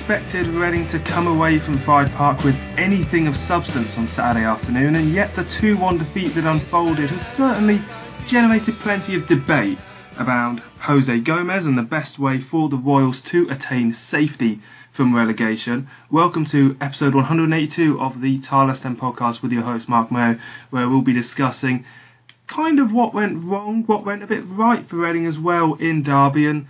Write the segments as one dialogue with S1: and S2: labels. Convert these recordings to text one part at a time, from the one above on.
S1: expected Reading to come away from Pride Park with anything of substance on Saturday afternoon, and yet the 2-1 defeat that unfolded has certainly generated plenty of debate about Jose Gomes and the best way for the Royals to attain safety from relegation. Welcome to episode 182 of the Tilehurst End podcast with your host Marc Mayo, where we'll be discussing kind of what went wrong, what went a bit right for Reading as well in Derby, and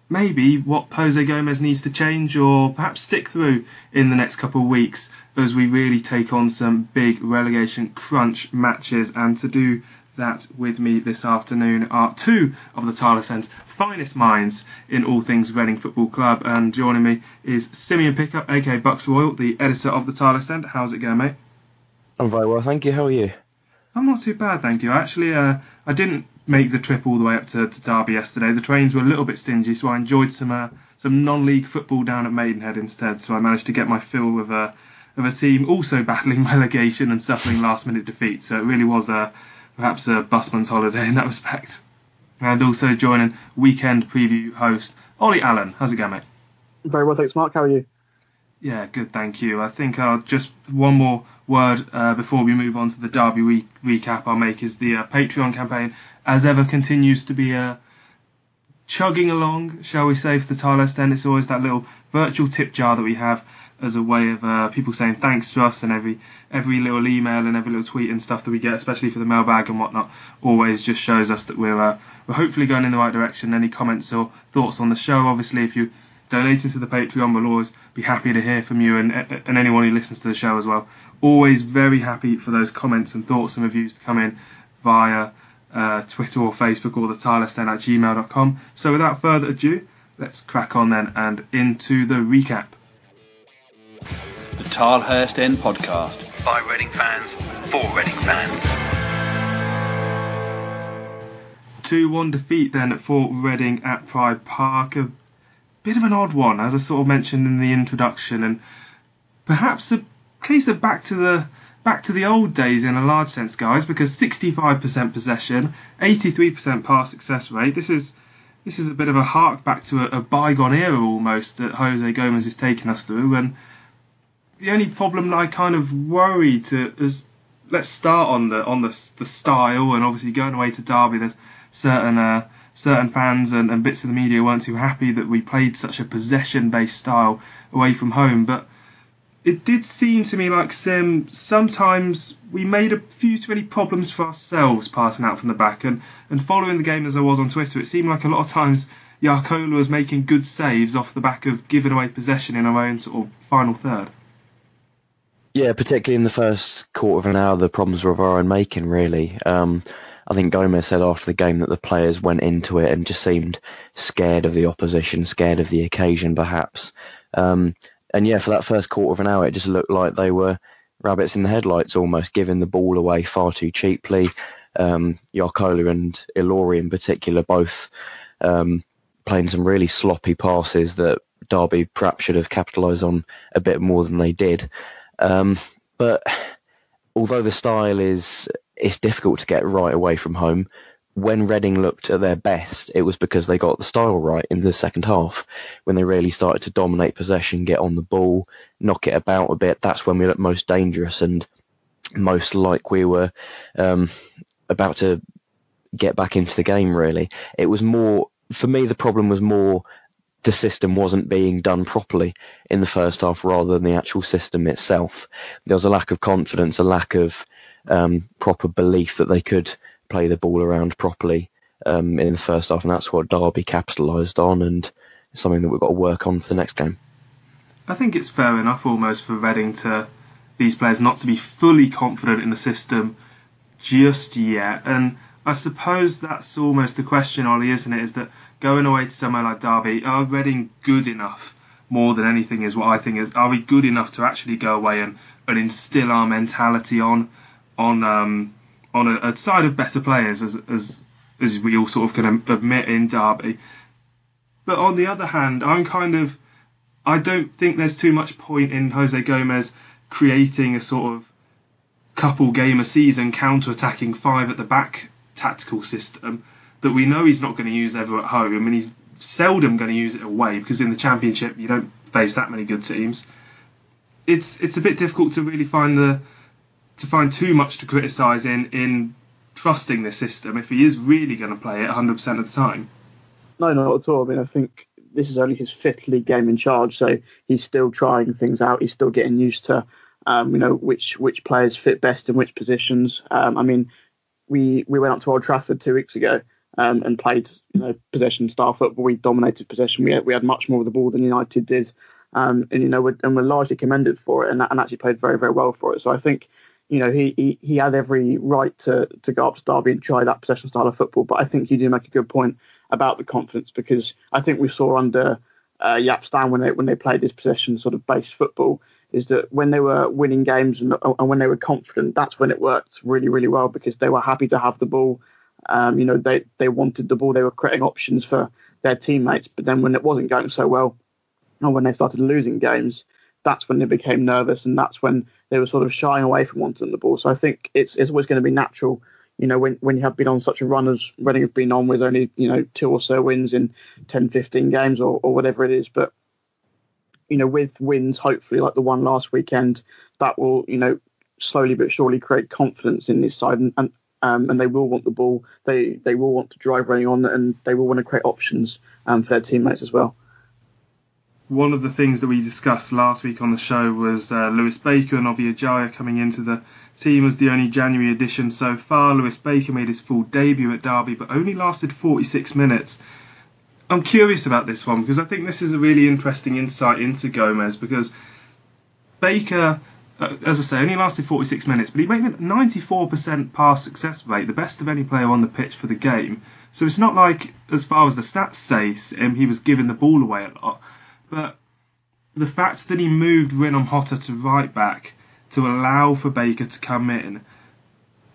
S1: maybe what Jose Gomes needs to change or perhaps stick through in the next couple of weeks as we really take on some big relegation crunch matches. And to do that with me this afternoon are two of the Tilehurst End's finest minds in all things Reading Football Club. And joining me is Simeon Pickup, aka BucksRoyal, the editor of the Tilehurst End. How's it going, mate?
S2: I'm very well, thank you. How are you?
S1: I'm not too bad, thank you. Actually, I didn't make the trip all the way up to Derby yesterday. The trains were a little bit stingy, so I enjoyed some non-league football down at Maidenhead instead. So I managed to get my fill of a team also battling relegation and suffering last-minute defeat. So it really was perhaps a busman's holiday in that respect. And also joining weekend preview host Olly Allen. How's it going, mate?
S3: Very well, thanks, Mark. How are you?
S1: Yeah, good, thank you. I think just one more word before we move on to the Derby recap I'll make is the Patreon campaign, as ever, continues to be chugging along, shall we say, for the Tilehurst End. It's always that little virtual tip jar that we have as a way of people saying thanks to us, and every little email and every little tweet and stuff that we get, especially for the mailbag and whatnot, always just shows us that we're hopefully going in the right direction. Any comments or thoughts on the show, obviously, if you donating to the Patreon, we'll always be happy to hear from you and anyone who listens to the show as well. Always very happy for those comments and thoughts and reviews to come in via Twitter or Facebook or the tilehurstend@gmail.com. So without further ado, let's crack on then and into the recap.
S4: The Tilehurst End podcast by Reading fans for Reading fans.
S1: 2-1 defeat then for Reading at Pride Park. A bit of an odd one, as I sort of mentioned in the introduction, and perhaps a case of back to the old days in a large sense, guys, because 65% possession, 83% pass success rate. This is a bit of a hark back to a bygone era almost that Jose Gomes is taking us through. And the only problem that I kind of worry is, let's start on the style, and obviously going away to Derby, there's certain fans and bits of the media weren't too happy that we played such a possession-based style away from home. But it did seem to me like sometimes we made a few too many problems for ourselves passing out from the back. And following the game as I was on Twitter, it seemed like a lot of times Yarkola was making good saves off the back of giving away possession in our own sort of final third.
S2: Yeah, particularly in the first quarter of an hour, the problems were of our own making, really. I think Gomes said after the game that the players went into it and just seemed scared of the opposition, scared of the occasion, perhaps. And yeah, for that first quarter of an hour, it just looked like they were rabbits in the headlights, almost giving the ball away far too cheaply. Yarkola and Olly in particular both playing some really sloppy passes that Derby perhaps should have capitalised on a bit more than they did. But although the style it's difficult to get right away from home, when Reading looked at their best, it was because they got the style right in the second half. When they really started to dominate possession, get on the ball, knock it about a bit, that's when we looked most dangerous and most like we were about to get back into the game, really. It was more, for me, the problem was more the system wasn't being done properly in the first half rather than the actual system itself. There was a lack of confidence, a lack of proper belief that they could play the ball around properly in the first half, and that's what Derby capitalised on, and it's something that we've got to work on for the next game.
S1: I think it's fair enough almost for Reading these players not to be fully confident in the system just yet, and I suppose that's almost the question, Olly, isn't it? Is that going away to somewhere like Derby, are Reading good enough? More than anything is what I think is, are we good enough to actually go away and instill our mentality on a side of better players, as we all sort of can admit in Derby? But on the other hand, I don't think there's too much point in Jose Gomes creating a sort of couple game a season counter-attacking 5 at the back tactical system that we know he's not going to use ever at home. I mean, he's seldom going to use it away, because in the Championship you don't face that many good teams. It's a bit difficult to really find too much to criticise in trusting this system if he is really going to play it 100% of the time.
S3: No, not at all. I mean, I think this is only his 5th league game in charge, so he's still trying things out. He's still getting used to, which players fit best in which positions. I mean, we went up to Old Trafford 2 weeks ago and played, possession style football. We dominated possession. We had much more of the ball than United did, and we're largely commended for it, and actually played very, very well for it. So I think, he had every right to go up to Derby and try that possession style of football. But I think you do make a good point about the confidence, because I think we saw under Jaap Stam when they played this possession sort of based football, is that when they were winning games and when they were confident, that's when it worked really, really well, because they were happy to have the ball. They wanted the ball. They were creating options for their teammates. But then when it wasn't going so well, and when they started losing games, that's when they became nervous, and that's when they were sort of shying away from wanting the ball. So I think it's always going to be natural, when you have been on such a run as Reading have been on, with only 2 or so wins in 10, 15 games or whatever it is. But with wins, hopefully like the one last weekend, that will slowly but surely create confidence in this side, and they will want the ball. They will want to drive Reading on, and they will want to create options for their teammates as well.
S1: One of the things that we discussed last week on the show was Lewis Baker and Ovie Ejaria coming into the team as the only January addition so far. Lewis Baker made his full debut at Derby, but only lasted 46 minutes. I'm curious about this one, because I think this is a really interesting insight into Gomes, because Baker, as I say, only lasted 46 minutes, but he made a 94% pass success rate, the best of any player on the pitch for the game. So it's not like, as far as the stats say, he was giving the ball away a lot. But the fact that he moved Rinomhota to right back to allow for Baker to come in,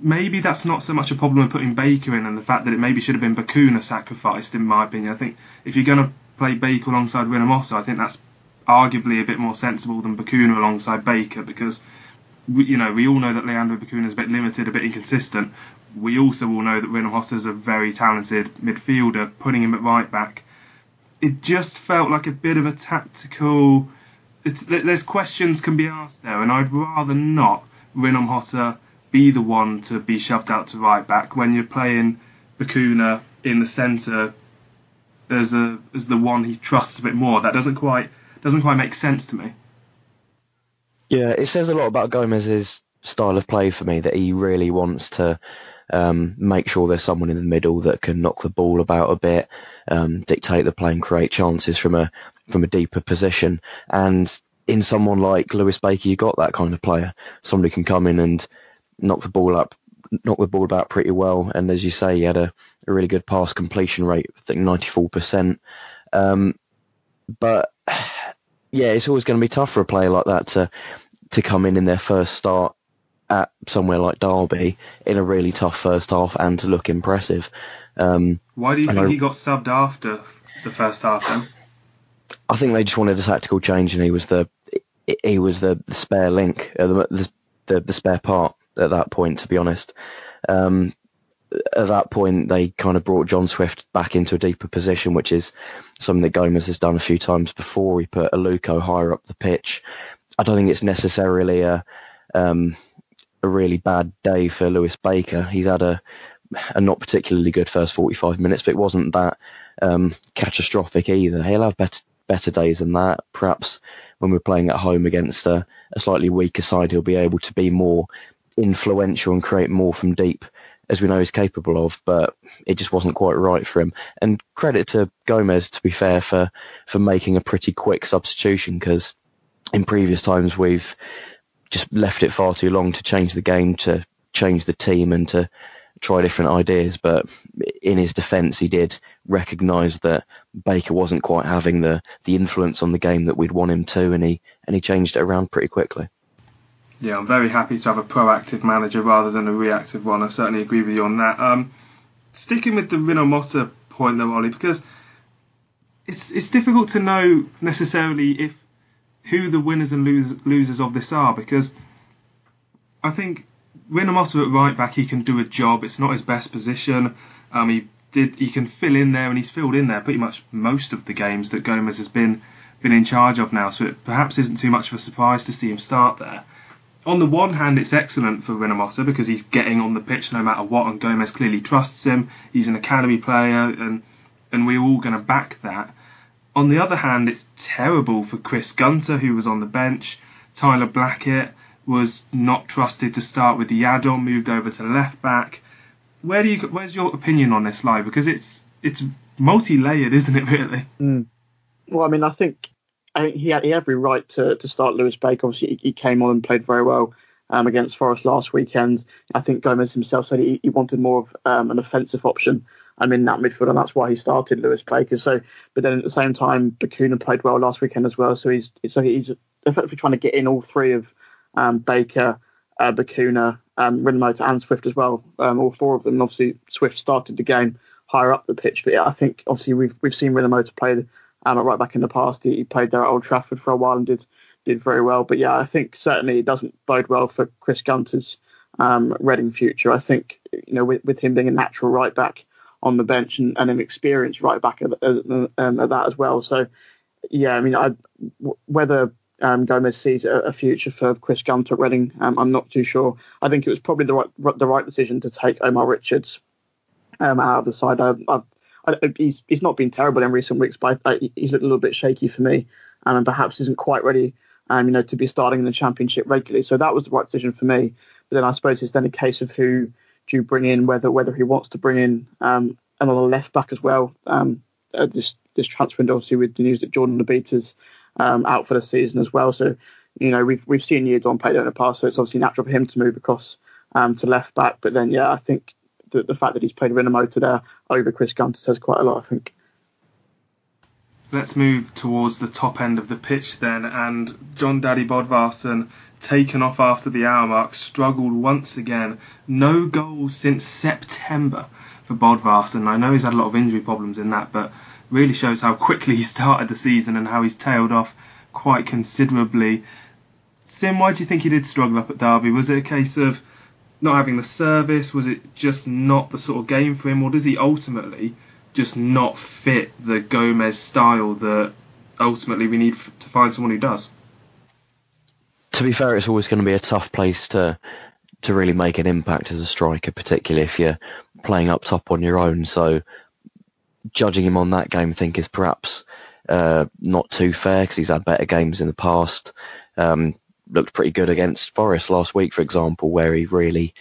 S1: maybe that's not so much a problem with putting Baker in, and the fact that it maybe should have been Bacuna sacrificed, in my opinion. I think if you're going to play Baker alongside Rinomhota, I think that's arguably a bit more sensible than Bacuna alongside Baker, because we all know that Leandro Bacuna is a bit limited, a bit inconsistent. We also all know that Rinomhota is a very talented midfielder. Putting him at right back, it just felt like a bit of a tactical. There's questions can be asked there, and I'd rather not Rinomhota be the one to be shoved out to right back when you're playing Bacuna in the centre as the one he trusts a bit more. That doesn't quite make sense to me.
S2: Yeah, it says a lot about Gomez's style of play for me, that he really wants to make sure there's someone in the middle that can knock the ball about a bit, dictate the play and create chances from a deeper position. And in someone like Lewis Baker, you got that kind of player. Somebody can come in and knock the ball about pretty well. And as you say, he had a really good pass completion rate, I think 94%. But yeah, it's always going to be tough for a player like that to come in their first start at somewhere like Derby in a really tough first half and to look impressive.
S1: Why do you think he got subbed after the first half then?
S2: I think they just wanted a tactical change, and he was the spare link, the spare part at that point, to be honest. At that point, they kind of brought John Swift back into a deeper position, which is something that Gomes has done a few times before. He put Aluko higher up the pitch. I don't think it's necessarily a really bad day for Lewis Baker. He's had a not particularly good first 45 minutes, but it wasn't that catastrophic either. He'll have better days than that. Perhaps when we're playing at home against a slightly weaker side, he'll be able to be more influential and create more from deep, as we know he's capable of, but it just wasn't quite right for him. And credit to Gomes, to be fair, for making a pretty quick substitution, because in previous times we've just left it far too long to change the game, to change the team and to try different ideas. But in his defence, he did recognise that Baker wasn't quite having the influence on the game that we'd want him to, and he changed it around pretty quickly.
S1: Yeah, I'm very happy to have a proactive manager rather than a reactive one. I certainly agree with you on that. Sticking with the Rinomhota point though, Olly, because it's difficult to know necessarily who the winners and losers of this are, because I think Rinomhota at right back, he can do a job. It's not his best position. He can fill in there, and he's filled in there pretty much most of the games that Gomes has been been in charge of now, so it perhaps isn't too much of a surprise to see him start there. On the one hand, it's excellent for Rinomhota because he's getting on the pitch no matter what, and Gomes clearly trusts him. He's an academy player, and we're all going to back that. On the other hand, it's terrible for Chris Gunter, who was on the bench. Tyler Blackett was not trusted to start with the add-on, moved over to left back. Where's your opinion on this, Lai? Because it's multi-layered, isn't it, really?
S3: Well, I mean, I think he had every right to start Lewis Baker. Obviously, he came on and played very well against Forest last weekend. I think Gomes himself said he wanted more of an offensive option in that midfield, and that's why he started Lewis Baker. So, but then at the same time, Bacuna played well last weekend as well. So he's effectively trying to get in all three of Baker, Bacuna, Rinomhota, and Swift as well. All four of them. And obviously, Swift started the game higher up the pitch. But yeah, I think obviously we've seen Rinomhota play at right back in the past. He played there at Old Trafford for a while and did very well. But yeah, I think certainly it doesn't bode well for Chris Gunter's Reading future. I think with him being a natural right back on the bench and an experienced right back at that as well. So yeah, I mean, whether Gomes sees a future for Chris Gunter at Reading, I'm not too sure. I think it was probably the right decision to take Omar Richards out of the side. He's not been terrible in recent weeks, but he's a little bit shaky for me, and perhaps isn't quite ready, to be starting in the Championship regularly. So that was the right decision for me. But then I suppose it's then a case of who do you bring in, whether he wants to bring in another left back as well. This transfer window, obviously, with the news that Jordan Lobita's out for the season as well. So we've seen Yiadon play there in the past, so it's obviously natural for him to move across to left back. But then I think the fact that he's played Rinomhota there over Chris Gunter says quite a lot, I think.
S1: Let's move towards the top end of the pitch then, and John Daddy Bodvarsson, taken off after the hour mark, struggled once again. No goals since September for Bodvarsson. I know he's had a lot of injury problems in that, but really shows how quickly he started the season and how he's tailed off quite considerably. Sim, why do you think he did struggle up at Derby? Was it a case of not having the service? Was it just not the sort of game for him? Or does he ultimately just not fit the Gomes style that ultimately we need to find someone who does?
S2: To be fair, it's always going to be a tough place to really make an impact as a striker, particularly if you're playing up top on your own. So judging him on that game, I think, is perhaps not too fair, because he's had better games in the past. Looked pretty good against Forest last week, for example, where he really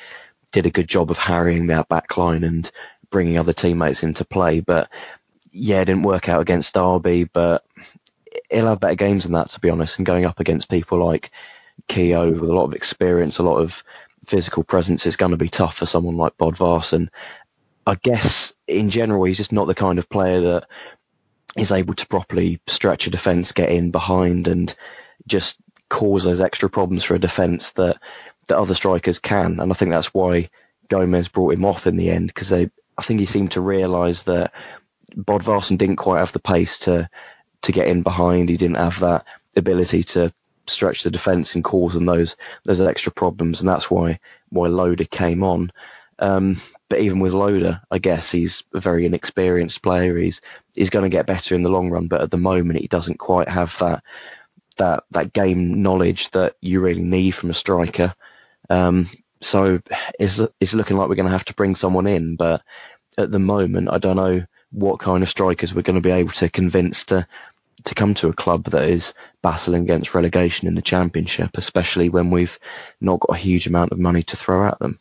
S2: did a good job of harrying their back line and bringing other teammates into play. But yeah, it didn't work out against Derby, but he'll have better games than that, to be honest. And going up against people like Keogh with a lot of experience, a lot of physical presence, is going to be tough for someone like Bodvarsson. I guess in general, he's just not the kind of player that is able to properly stretch a defence, get in behind, and just cause those extra problems for a defence that other strikers can. And I think that's why Gomes brought him off in the end, because I think he seemed to realise that Bodvarsson didn't quite have the pace to get in behind. He didn't have that ability to stretch the defence and cause them those extra problems, and that's why Loader came on. But even with Loader, I guess he's a very inexperienced player. He's going to get better in the long run, but at the moment he doesn't quite have that game knowledge that you really need from a striker. So it's looking like we're going to have to bring someone in, but at the moment I don't know what kind of strikers we're going to be able to convince to come to a club that is battling against relegation in the Championship, especially when we've not got a huge amount of money to throw at them.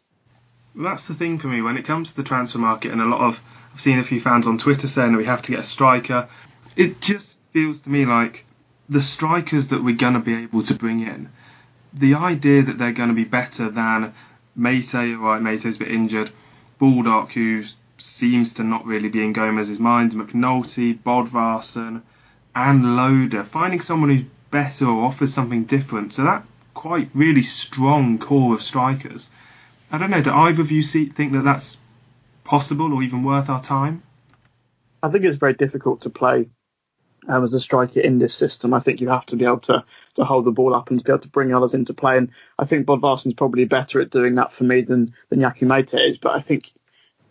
S1: That's the thing for me when it comes to the transfer market, and I've seen a few fans on Twitter saying that we have to get a striker. It just feels to me like the strikers that we're going to be able to bring in, the idea that they're going to be better than Mate, alright, Mate's a bit injured, Baldock, who seems to not really be in Gomez's mind, McNulty, Bodvarsson, and Loader, finding someone who's better or offers something different. So that quite really strong core of strikers. I don't know, do either of you think that that's possible or even worth our time?
S3: I think it's very difficult to play as a striker in this system. I think you have to be able to hold the ball up and to be able to bring others into play. And I think Bodvarsson's probably better at doing that for me than Yaku Mate is. But I think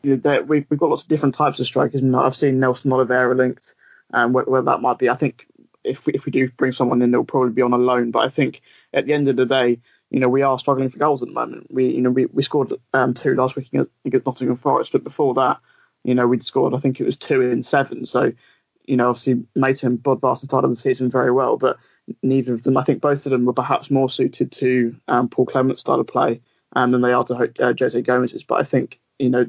S3: we've got lots of different types of strikers. I've seen Nelson Oliveira linked, where that might be. I think if we do bring someone in, they'll probably be on a loan. But I think at the end of the day, we are struggling for goals at the moment. We scored 2 last week against Nottingham Forest, but before that, we'd scored, I think it was 2 in 7. So, obviously Maito and Bodvarsson started the season very well, but neither of them, I think both of them were perhaps more suited to Paul Clement's style of play than they are to Jose Gomez's. But I think, there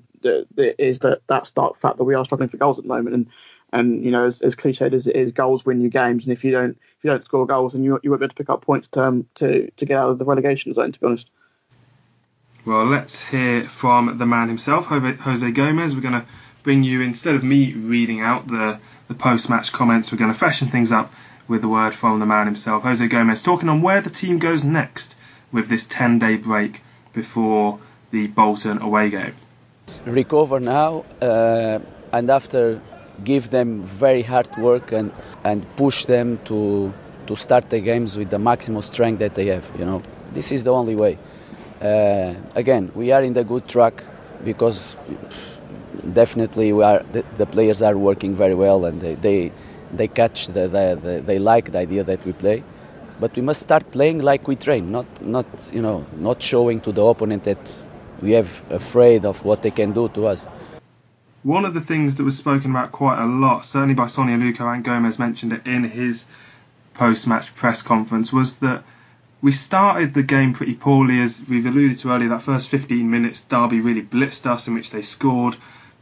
S3: is that stark fact that we are struggling for goals at the moment. And as cliched as it is, goals win you games. And if you don't score goals, then you won't be able to pick up points to get out of the relegation zone, to be honest.
S1: Well, let's hear from the man himself, Jose Gomes. We're going to bring you, instead of me reading out the post-match comments, we're going to freshen things up with the word from the man himself, Jose Gomes, talking on where the team goes next with this 10-day break before the Bolton away game.
S5: Recover now, and after give them very hard work and push them to start the games with the maximum strength that they have. This is the only way. Again, we are in the good track because definitely the players are working very well, and they catch they like the idea that we play. But we must start playing like we train, not showing to the opponent that we have afraid of what they can do to us.
S1: One of the things that was spoken about quite a lot, certainly by Sonia Luco, and Gomes mentioned it in his post-match press conference, was that we started the game pretty poorly. As we've alluded to earlier, that first 15 minutes, Derby really blitzed us, in which they scored.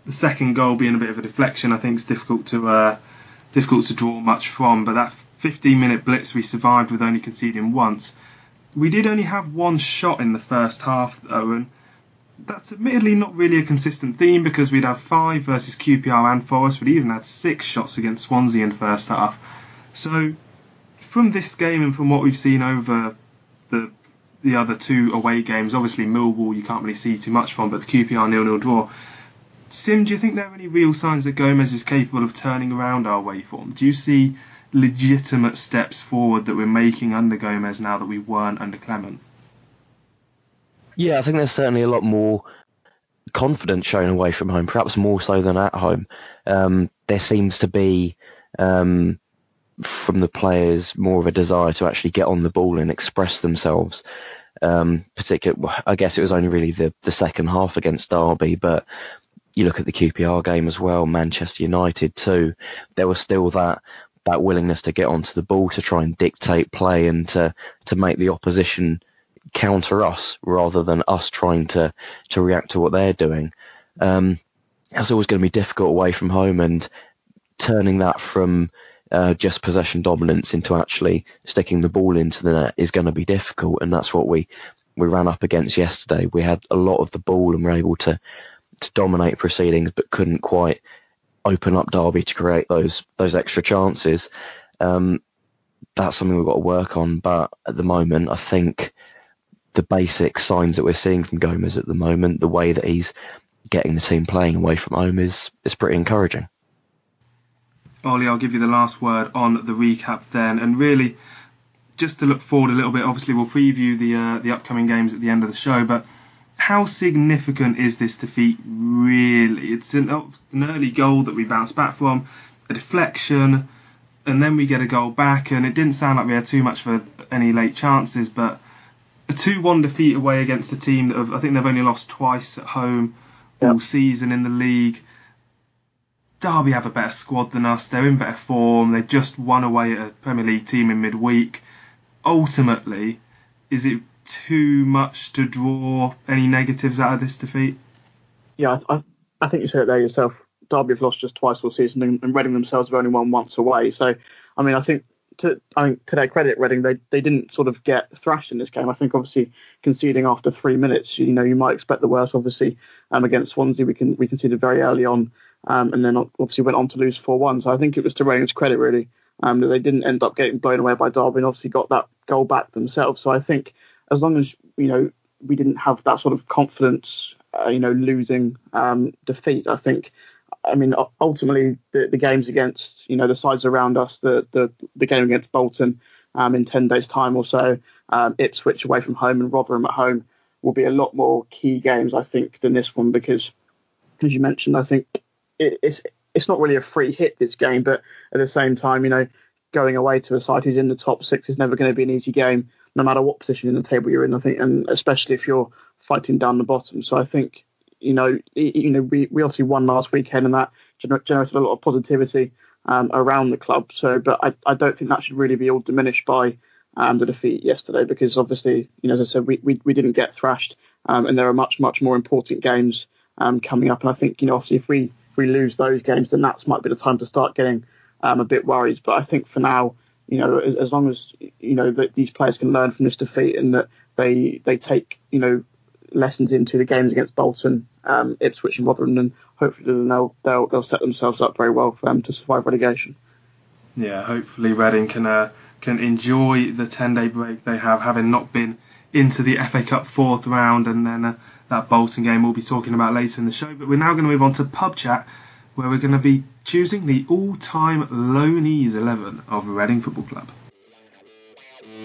S1: The second goal being a bit of a deflection, I think is difficult to draw much from. But that 15-minute blitz we survived with only conceding once. We did only have one shot in the first half, though, and that's admittedly not really a consistent theme, because we'd have 5 versus QPR and Forest. We'd even had 6 shots against Swansea in the first half. So from this game and from what we've seen over the other 2 away games, obviously Millwall you can't really see too much from, but the QPR 0-0 draw. Sim, do you think there are any real signs that Gomes is capable of turning around our away form? Do you see legitimate steps forward that we're making under Gomes now that we weren't under Clement?
S2: Yeah, I think there's certainly a lot more confidence shown away from home, perhaps more so than at home. There seems to be, from the players, more of a desire to actually get on the ball and express themselves. Particularly, I guess it was only really the second half against Derby, but you look at the QPR game as well, Manchester United too, there was still that willingness to get onto the ball, to try and dictate play and to make the opposition counter us rather than us trying to react to what they're doing. That's always going to be difficult away from home, and turning that from just possession dominance into actually sticking the ball into the net is going to be difficult, and that's what we ran up against yesterday. We had a lot of the ball and were able to dominate proceedings, but couldn't quite open up Derby to create those extra chances. That's something we've got to work on, but at the moment I think the basic signs that we're seeing from Gomes at the moment, the way that he's getting the team playing away from home is pretty encouraging.
S1: Olly, I'll give you the last word on the recap then, and really just to look forward a little bit. Obviously we'll preview the upcoming games at the end of the show, but how significant is this defeat really? It's an early goal that we bounced back from, a deflection, and then we get a goal back, and it didn't sound like we had too much for any late chances, but a 2-1 defeat away against a team that I think they've only lost twice at home all season in the league. Derby have a better squad than us. They're in better form. They just won away at a Premier League team in midweek. Ultimately, is it too much to draw any negatives out of this defeat?
S3: Yeah, I think you said it there yourself. Derby have lost just twice all season, and Reading themselves have only won once away. So, I mean, I think to their credit, Reading, they didn't sort of get thrashed in this game. I think obviously conceding after 3 minutes, you might expect the worst. Obviously, against Swansea, we conceded very early on, and then obviously went on to lose 4-1. So I think it was to Reading's credit really that they didn't end up getting blown away by Derby, and obviously got that goal back themselves. So I think as long as we didn't have that sort of confidence, losing defeat, I think. I mean, ultimately, the games against, the sides around us, the game against Bolton in 10 days' time or so, Ipswich away from home and Rotherham at home will be a lot more key games, I think, than this one, because, as you mentioned, I think it's not really a free hit, this game, but at the same time, going away to a side who's in the top 6 is never going to be an easy game, no matter what position in the table you're in, I think, and especially if you're fighting down the bottom. So I think, we obviously won last weekend, and that generated a lot of positivity around the club. So, but I don't think that should really be all diminished by the defeat yesterday, because obviously, as I said, we didn't get thrashed, and there are much more important games coming up. And I think, obviously, if we lose those games, then that might be the time to start getting a bit worried. But I think for now, as long as that these players can learn from this defeat, and that they take lessons into the games against Bolton, Ipswich and Rotherham, and hopefully they'll set themselves up very well for them to survive relegation.
S1: Yeah, hopefully Reading can enjoy the 10-day break they have, having not been into the FA Cup 4th round, and then that Bolton game we'll be talking about later in the show. But we're now going to move on to Pub Chat, where we're going to be choosing the all-time Loanees 11 of Reading Football Club.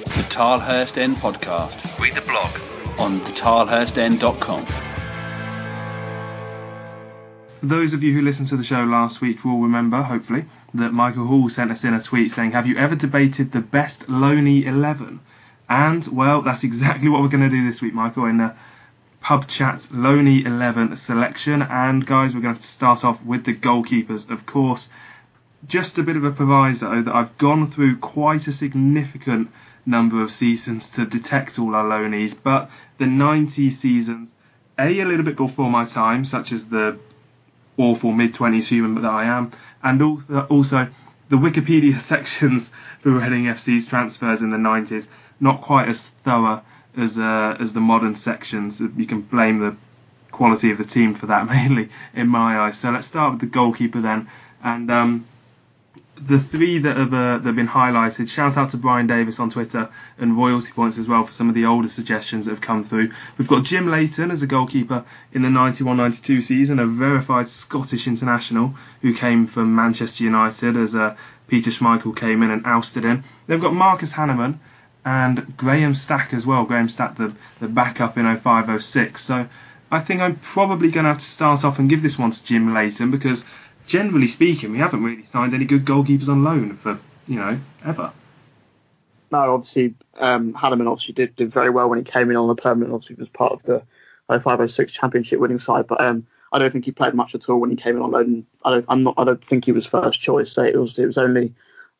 S4: The Tilehurst End podcast. Read the blog on thetilehurstend.com.
S1: Those of you who listened to the show last week will remember, hopefully, that Michael Hall sent us in a tweet saying, have you ever debated the best Loanee 11? And, well, that's exactly what we're going to do this week, Michael, in the Pub Chat Loanee 11 selection. And, guys, we're going to have to start off with the goalkeepers, of course. Just a bit of a proviso that I've gone through quite a significant number of seasons to detect all our Loanees, but the 90s seasons, a little bit before my time, such as the awful mid-20s human that I am, and also the Wikipedia sections for Reading FC's transfers in the 90s, not quite as thorough as the modern sections. You can blame the quality of the team for that, mainly, in my eyes. So let's start with the goalkeeper then, and the three that have been highlighted. Shout out to Brian Davis on Twitter and Royalty Points as well for some of the older suggestions that have come through. We've got Jim Leighton as a goalkeeper in the 91-92 season, a verified Scottish international who came from Manchester United as Peter Schmeichel came in and ousted him. They've got Marcus Hanneman and Graham Stack as well. Graham Stack, the backup in 05-06. So I think I'm probably going to have to start off and give this one to Jim Leighton, because generally speaking, we haven't really signed any good goalkeepers on loan for, ever.
S3: No, obviously, Hanneman obviously did very well when he came in on the permanent. Obviously, was part of the 05-06 championship winning side, but I don't think he played much at all when he came in on loan. I don't think he was first choice. So it was only,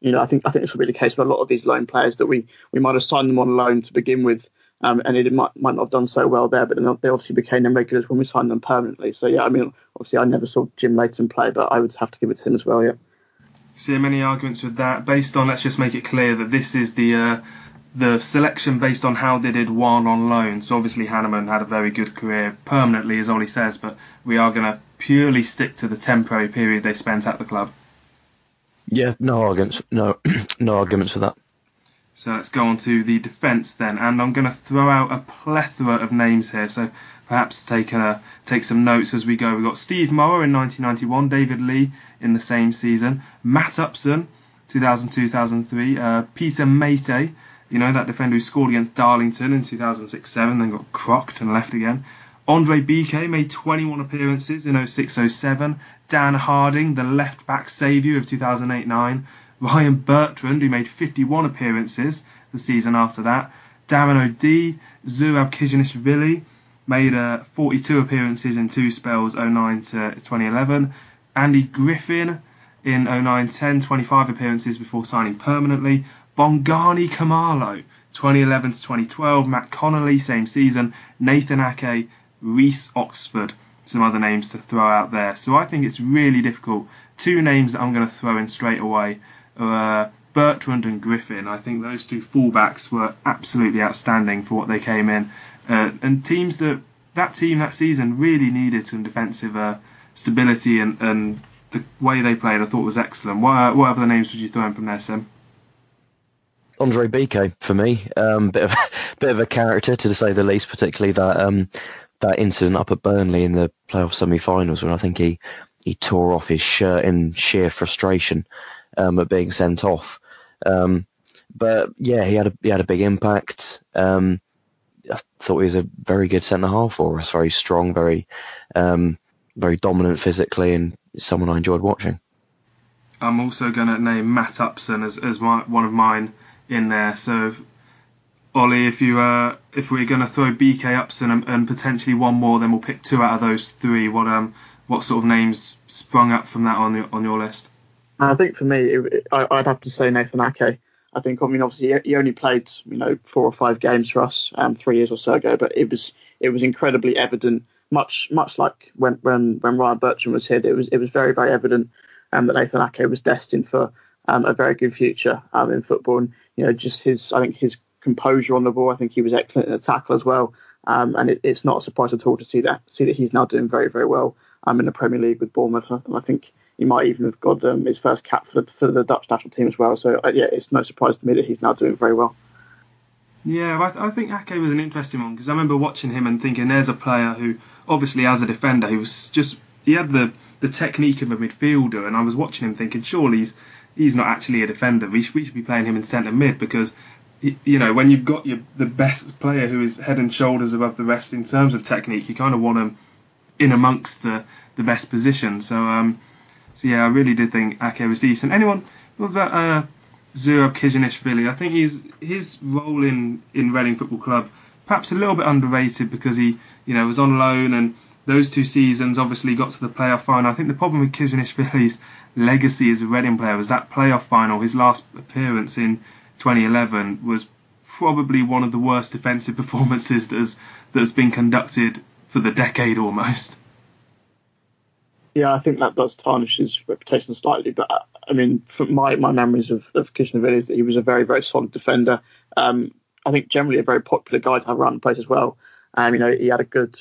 S3: I think this will be the case with a lot of these loan players, that we might have signed them on loan to begin with. And it might not have done so well there, but then they obviously became them regulars when we signed them permanently. So, yeah, obviously I never saw Jim Leighton play, but I would have to give it to him as well, yeah.
S1: See many arguments with that, based on, let's just make it clear that this is the selection based on how they did one on loan. So obviously Hanneman had a very good career permanently, as Olly says, but we are going to purely stick to the temporary period they spent at the club.
S2: Yeah, no arguments for that.
S1: So let's go on to the defence then, and I'm going to throw out a plethora of names here, so perhaps take some notes as we go. We've got Steve Morrow in 1991, David Lee in the same season, Matt Upson, 2002-2003, Peter Mate, that defender who scored against Darlington in 2006-07, then got crocked and left again. Andre Biquet made 21 appearances in 06-07, Dan Harding, the left-back saviour of 2008-09, Ryan Bertrand, who made 51 appearances the season after that. Darren O'Dea, Zurab Kizhinishvili made 42 appearances in two spells, 09 to 2011. Andy Griffin in 09-10, 25 appearances before signing permanently. Bongani Kamalo, 2011 to 2012. Matt Connolly, same season. Nathan Ake, Reece Oxford. Some other names to throw out there. So I think it's really difficult. Two names that I'm going to throw in straight away. Bertrand and Griffin. I think those two fullbacks were absolutely outstanding for what they came in, and teams that team that season really needed some defensive stability, and the way they played I thought was excellent. What other names would you throw in from there, Sim?
S2: Andre Biquet for me, bit of a character to say the least, particularly that incident up at Burnley in the playoff semi-finals when I think he tore off his shirt in sheer frustration at being sent off. But yeah, he had a big impact. I thought he was a very good centre half for us, very strong, very dominant physically, and someone I enjoyed watching.
S1: I'm also going to name Matt Upson as one of mine in there. So, Ollie, if we're going to throw BK Upson and potentially one more, then we'll pick two out of those three. What sort of names sprung up from that on your list?
S3: I think for me, I'd have to say Nathan Ake. I think, obviously he only played 4 or 5 games for us 3 years or so ago, but it was incredibly evident, much like when Ryan Bertrand was here. It was very, very evident that Nathan Ake was destined for a very good future in football. And just his composure on the ball. I think he was excellent in the tackle as well. And it's not a surprise at all to see that he's now doing very, very well in the Premier League with Bournemouth. And I think he might even have got his first cap for the Dutch national team as well. So, it's no surprise to me that he's now doing very well.
S1: Yeah, I think Ake was an interesting one because I remember watching him and thinking there's a player who, obviously as a defender, he had the technique of a midfielder, and I was watching him thinking, surely he's not actually a defender. We should be playing him in centre mid because, when you've got the best player who is head and shoulders above the rest in terms of technique, you kind of want him in amongst the best position. So yeah, I really did think Ake was decent. What about Zurab Kizhinishvili? I think his role in Reading Football Club perhaps a little bit underrated because he was on loan, and those 2 seasons obviously got to the playoff final. I think the problem with Kizhinishvili's legacy as a Reading player was that playoff final. His last appearance in 2011 was probably one of the worst defensive performances that's been conducted for the decade almost.
S3: Yeah, I think that does tarnish his reputation slightly, but I mean, from my memories of Kizhinishvili is that he was a very, very solid defender. I think generally a very popular guy to have around the place as well. He had a good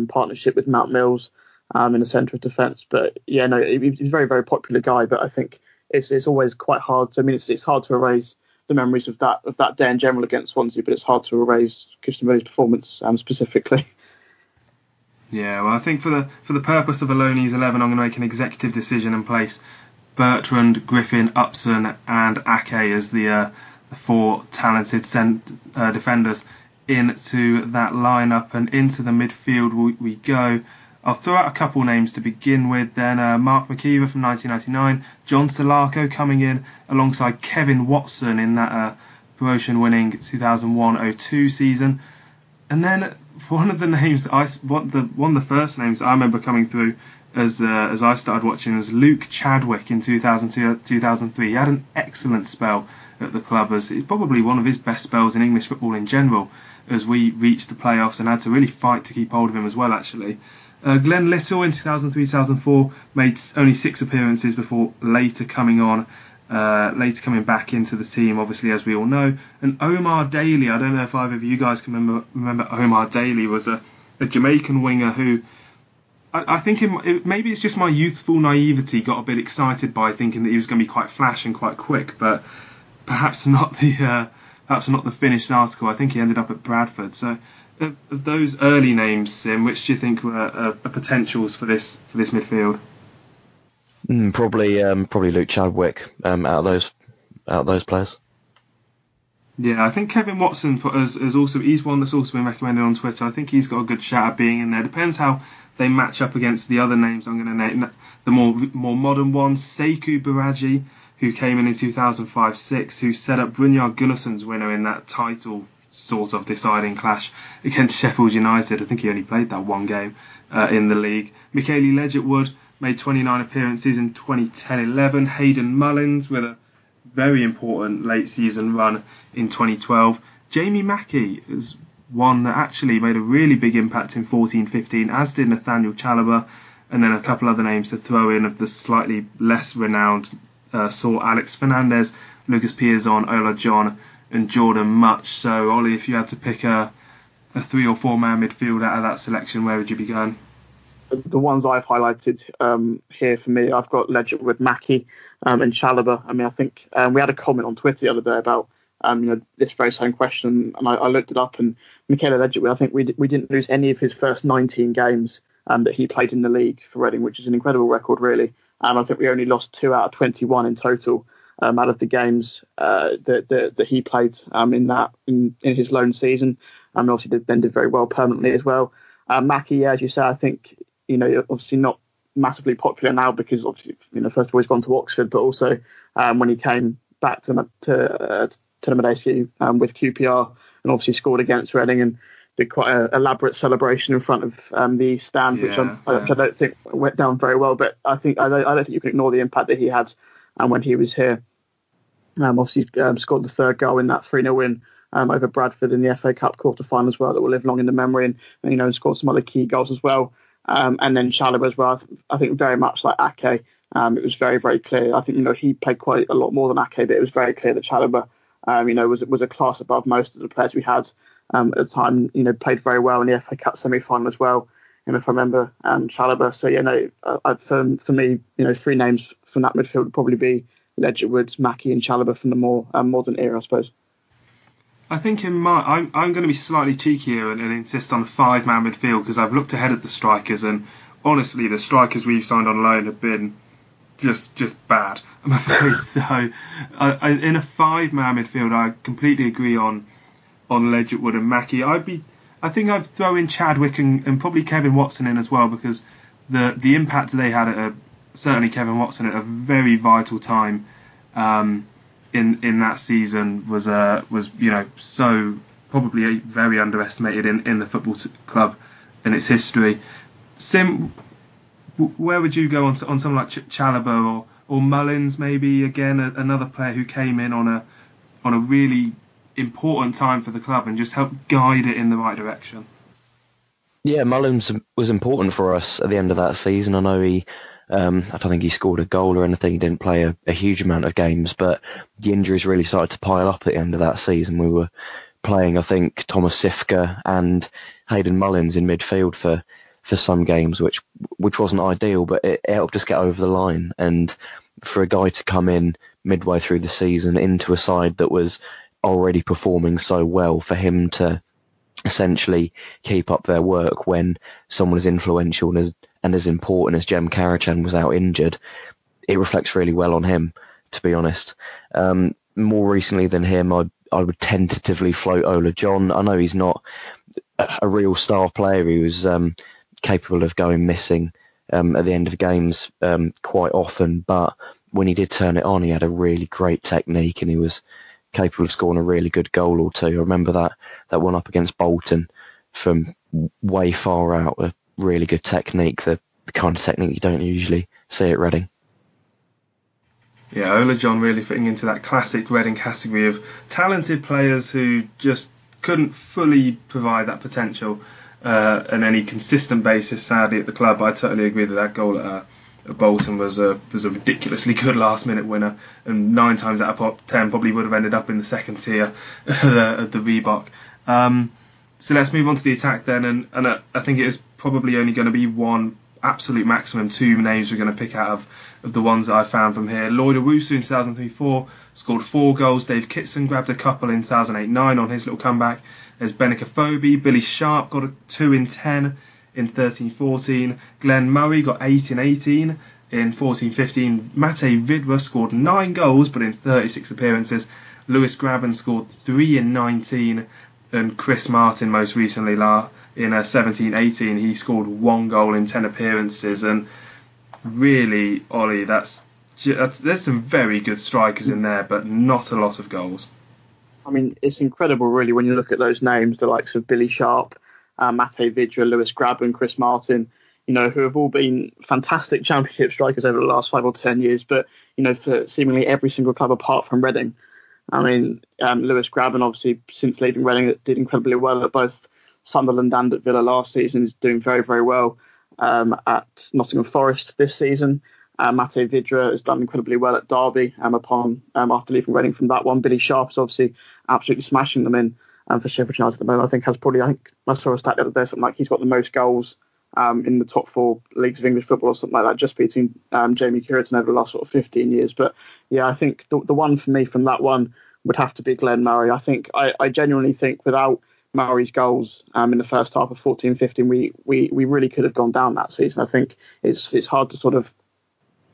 S3: partnership with Matt Mills in the centre of defence. But he was a very, very popular guy. But I think it's always quite hard. It's hard to erase the memories of that day in general against Swansea, but it's hard to erase Kizhinishvili's performance specifically.
S1: Yeah, well, I think for the purpose of a Loanees 11, I'm going to make an executive decision and place Bertrand, Griffin, Upson, and Ake as the 4 talented defenders into that lineup, and into the midfield we go. I'll throw out a couple names to begin with. Then Marc Mayo from 1999, John Solarco coming in alongside Kevin Watson in that promotion-winning 2001-02 season, and then one of the first names that I remember coming through as I started watching was Luke Chadwick in 2002-2003. He had an excellent spell at the club, as it's probably one of his best spells in English football in general, as we reached the playoffs and had to really fight to keep hold of him as well, actually. Glenn Little in 2003-2004 made only 6 appearances before later coming back into the team, obviously, as we all know. And Omar Daly, I don't know if either of you guys can remember Omar Daly, was a Jamaican winger who I think maybe it's just my youthful naivety got a bit excited by thinking that he was going to be quite flash and quite quick, but perhaps not the finished article. I think he ended up at Bradford. So of those early names, Sim, which do you think were potentials for this midfield?
S2: Probably Luke Chadwick out of those players.
S1: Yeah, I think Kevin Watson he's one that's also been recommended on Twitter. I think he's got a good shot at being in there. Depends how they match up against the other names I'm going to name, the more modern ones. Sekou Baraji, who came in 2005-06, who set up Brynjar Gunnarsson's winner in that title sort of deciding clash against Sheffield United. I think he only played that one game in the league. Michaele Ledgerwood made 29 appearances in 2010-11. Hayden Mullins with a very important late season run in 2012. Jamie Mackey is one that actually made a really big impact in 14-15, as did Nathaniel Chalobah, and then a couple other names to throw in of the slightly less renowned saw Alex Fernandez, Lucas Piazon, Ola John, and Jordan Much. So, Ollie, if you had to pick a 3 or 4 man midfield out of that selection, where would you be going?
S3: The ones I've highlighted here for me, I've got Ledgerwood, Mackey, and Chalobah. I mean, I think we had a comment on Twitter the other day about this very same question, and I looked it up. And Michaele Ledgerwood, I think we didn't lose any of his first 19 games that he played in the league for Reading, which is an incredible record, really. And I think we only lost 2 out of 21 in total out of the games that he played in his loan season. And obviously then did very well permanently as well. Mackey, as you say, I think obviously not massively popular now because obviously, first of all, he's gone to Oxford, but also when he came back to Medeski with QPR and obviously scored against Reading and did quite an elaborate celebration in front of the East Stand, which I don't think went down very well. But I don't think you can ignore the impact that he had when he was here. Obviously, scored the third goal in that 3-0 win over Bradford in the FA Cup quarter-final as well, that will live long in the memory, and scored some other key goals as well. And then Chalobah as well. I think very much like Ake, it was very, very clear. I think he played quite a lot more than Ake, but it was very clear that Chalobah was a class above most of the players we had at the time. Played very well in the FA Cup semi-final as well. If I remember, Chalobah. So for me, three names from that midfield would probably be Ledgerwood, Mackie, and Chalobah from the more modern era, I suppose.
S1: I think I'm going to be slightly cheeky here and insist on a 5-man midfield because I've looked ahead at the strikers, and honestly, the strikers we've signed on loan have been just bad, I'm afraid. So in a 5-man midfield, I completely agree on Ledgerwood and Mackie. I think I'd throw in Chadwick and probably Kevin Watson in as well, because the impact they had certainly Kevin Watson at a very vital time in that season was so probably very underestimated in the football club and its history. Sim, where would you go on someone like Chalobah or Mullins, maybe again another player who came in on a really important time for the club and just helped guide it in the right direction?
S2: Yeah, Mullins was important for us at the end of that season. I know I don't think he scored a goal or anything. He didn't play a huge amount of games, but the injuries really started to pile up at the end of that season. We were playing, I think, Thomas Sifka and Hayden Mullins in midfield for some games, which wasn't ideal, but it helped us get over the line. And for a guy to come in midway through the season into a side that was already performing so well, for him to essentially keep up their work when someone as influential and as important as Jem Karachan was out injured, it reflects really well on him, to be honest. More recently than him, I would tentatively float Ola John. I know he's not a real star player. He was capable of going missing at the end of games quite often, but when he did turn it on, he had a really great technique and he was capable of scoring a really good goal or two. I remember that one up against Bolton from way far out, a really good technique, the kind of technique you don't usually see at Reading.
S1: Yeah, Ola John really fitting into that classic Reading category of talented players who just couldn't fully provide that potential on any consistent basis, sadly, at the club. I totally agree that goal at Bolton was a ridiculously good last-minute winner, and 9 times out of 10 probably would have ended up in the second tier at the Reebok. So let's move on to the attack then, and I think it is probably only going to be one, absolute maximum 2 names we're going to pick out of the ones that I found from here. Lloyd Owusu in 2003-04 scored 4 goals. Dave Kitson grabbed a couple in 2008-09 on his little comeback. There's Benica Phobie. Billy Sharp got a 2 in 10 in 13-14. Glenn Murray got 8 in 18 in 14-15. Mate Vidra scored 9 goals but in 36 appearances. Lewis Graben scored 3 in 19, and Chris Martin most recently in 17-18 he scored 1 goal in 10 appearances. And really, Ollie, there's some very good strikers in there, but not a lot of goals.
S3: I mean, it's incredible really when you look at those names, the likes of Billy Sharp, Mate Vidra, Lewis Graben, Chris Martin, who have all been fantastic championship strikers over the last 5 or 10 years, but, for seemingly every single club apart from Reading. I mean, Lewis Graben, obviously, since leaving Reading, did incredibly well at both Sunderland and at Villa last season. He's doing very, very well at Nottingham Forest this season. Mate Vidra has done incredibly well at Derby after leaving Reading from that one. Billy Sharp is obviously absolutely smashing them in for Sheffield United at the moment. I think I saw a stat the other day, something like he's got the most goals in the top 4 leagues of English football or something like that, just beating Jamie Curran over the last sort of 15 years. But yeah, I think the one for me from that one would have to be Glenn Murray. I genuinely think without Murray's goals in the first half of 14-15, we really could have gone down that season. I think it's hard to sort of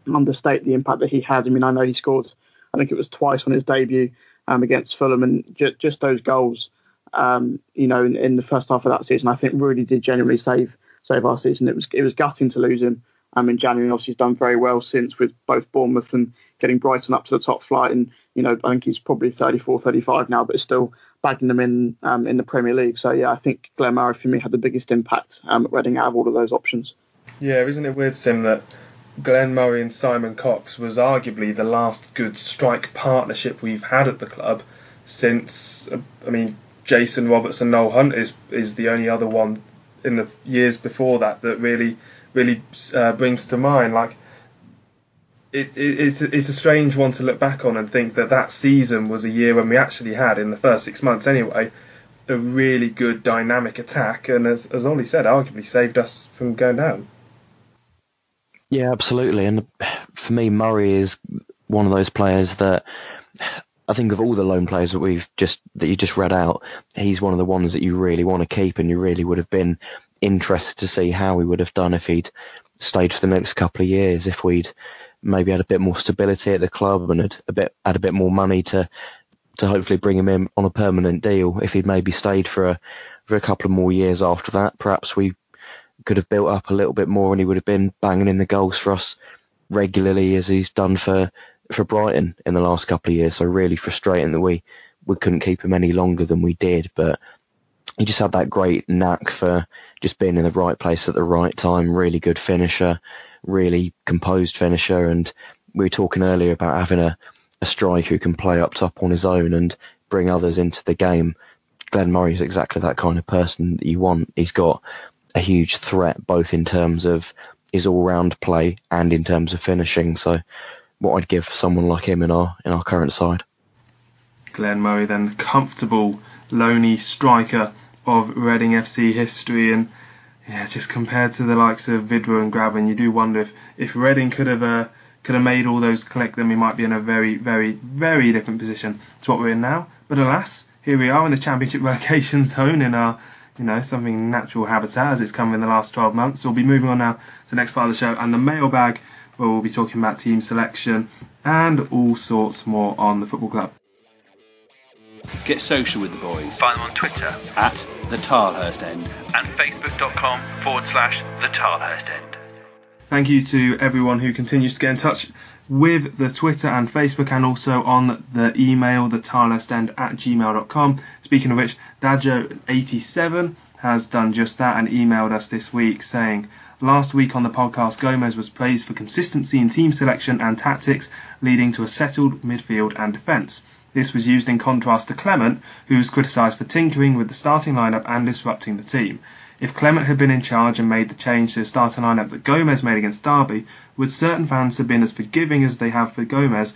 S3: understate the impact that he had. I mean, I know he scored, I think it was twice on his debut against Fulham, and just those goals, in the first half of that season, I think really did genuinely save our season. It was gutting to lose him in January. And obviously, he's done very well since with both Bournemouth and getting Brighton up to the top flight. And, I think he's probably 34, 35 now, but still bagging them in the Premier League. So, yeah, I think Glenn Murray, for me, had the biggest impact at Reading out of all of those options.
S1: Yeah, isn't it weird, Sim, that Glenn Murray and Simon Cox was arguably the last good strike partnership we've had at the club since, Jason Roberts and Noel Hunt is the only other one in the years before that really brings to mind. Like, it's a strange one to look back on and think that season was a year when we actually had, in the first 6 months anyway, a really good dynamic attack, and as Olly said, arguably saved us from going down.
S2: Yeah, absolutely. And for me, Murray is one of those players that I think of all the loan players that you just read out, he's one of the ones that you really want to keep, and you really would have been interested to see how he would have done if he'd stayed for the next couple of years, if we'd maybe had a bit more stability at the club and had a bit more money to hopefully bring him in on a permanent deal. If he'd maybe stayed for a couple of more years after that, perhaps we could have built up a little bit more and he would have been banging in the goals for us regularly as he's done for Brighton in the last couple of years. So really frustrating that we couldn't keep him any longer than we did, but he just had that great knack for just being in the right place at the right time. Really good finisher, really composed finisher, and we were talking earlier about having a striker who can play up top on his own and bring others into the game. Glenn Murray is exactly that kind of person that you want. He's got a huge threat both in terms of his all-round play and in terms of finishing. So what I'd give for someone like him in our current side.
S1: Glenn Murray, then, comfortable loanee striker of Reading FC history, and yeah, just compared to the likes of Vidra and Graben, you do wonder if Reading could have made all those click, then we might be in a very, very, very different position to what we're in now. But alas, here we are in the Championship relegation zone in our something natural habitat as it's come in the last 12 months. So we'll be moving on now to the next part of the show and the mailbag, where we'll be talking about team selection and all sorts more on the football club.
S4: Get social with the boys.
S6: Find them on Twitter
S4: at the Tilehurst End
S6: and facebook.com/the Tilehurst End.
S1: Thank you to everyone who continues to get in touch with the Twitter and Facebook, and also on the email, thetilehurstend@gmail.com. Speaking of which, Dajo87 has done just that and emailed us this week saying, last week on the podcast, Gomes was praised for consistency in team selection and tactics, leading to a settled midfield and defence. This was used in contrast to Clement, who was criticised for tinkering with the starting lineup and disrupting the team. If Clement had been in charge and made the change to the starting lineup that Gomes made against Derby, would certain fans have been as forgiving as they have for Gomes,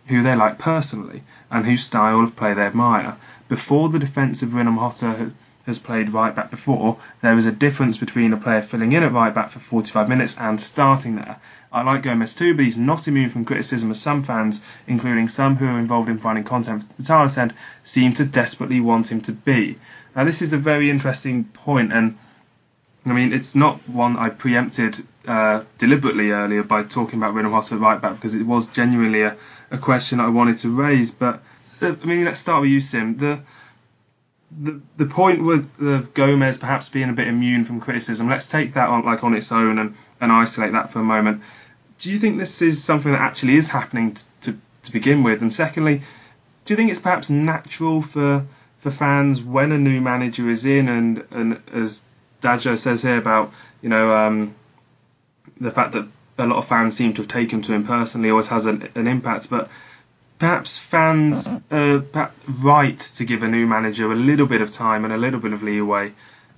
S1: who they like personally, and whose style of play they admire? Before the defence of Rinomhota has played right back before, there is a difference between a player filling in at right back for 45 minutes and starting there. I like Gomes too, but he's not immune from criticism, as some fans, including some who are involved in finding content for the Tilehurst End, seem to desperately want him to be. Now, this is a very interesting point, and I mean, it's not one I preempted deliberately earlier by talking about Rinomhota at right back, because it was genuinely a question I wanted to raise. But I mean, let's start with you, Sim. The point with Gomes perhaps being a bit immune from criticism, let's take that on its own and isolate that for a moment. Do you think this is something that actually is happening to begin with? And secondly, do you think it's perhaps natural for fans when a new manager is in, and as Dajo says here about the fact that a lot of fans seem to have taken to him personally always has an impact, but perhaps fans are right to give a new manager a little bit of time and a little bit of leeway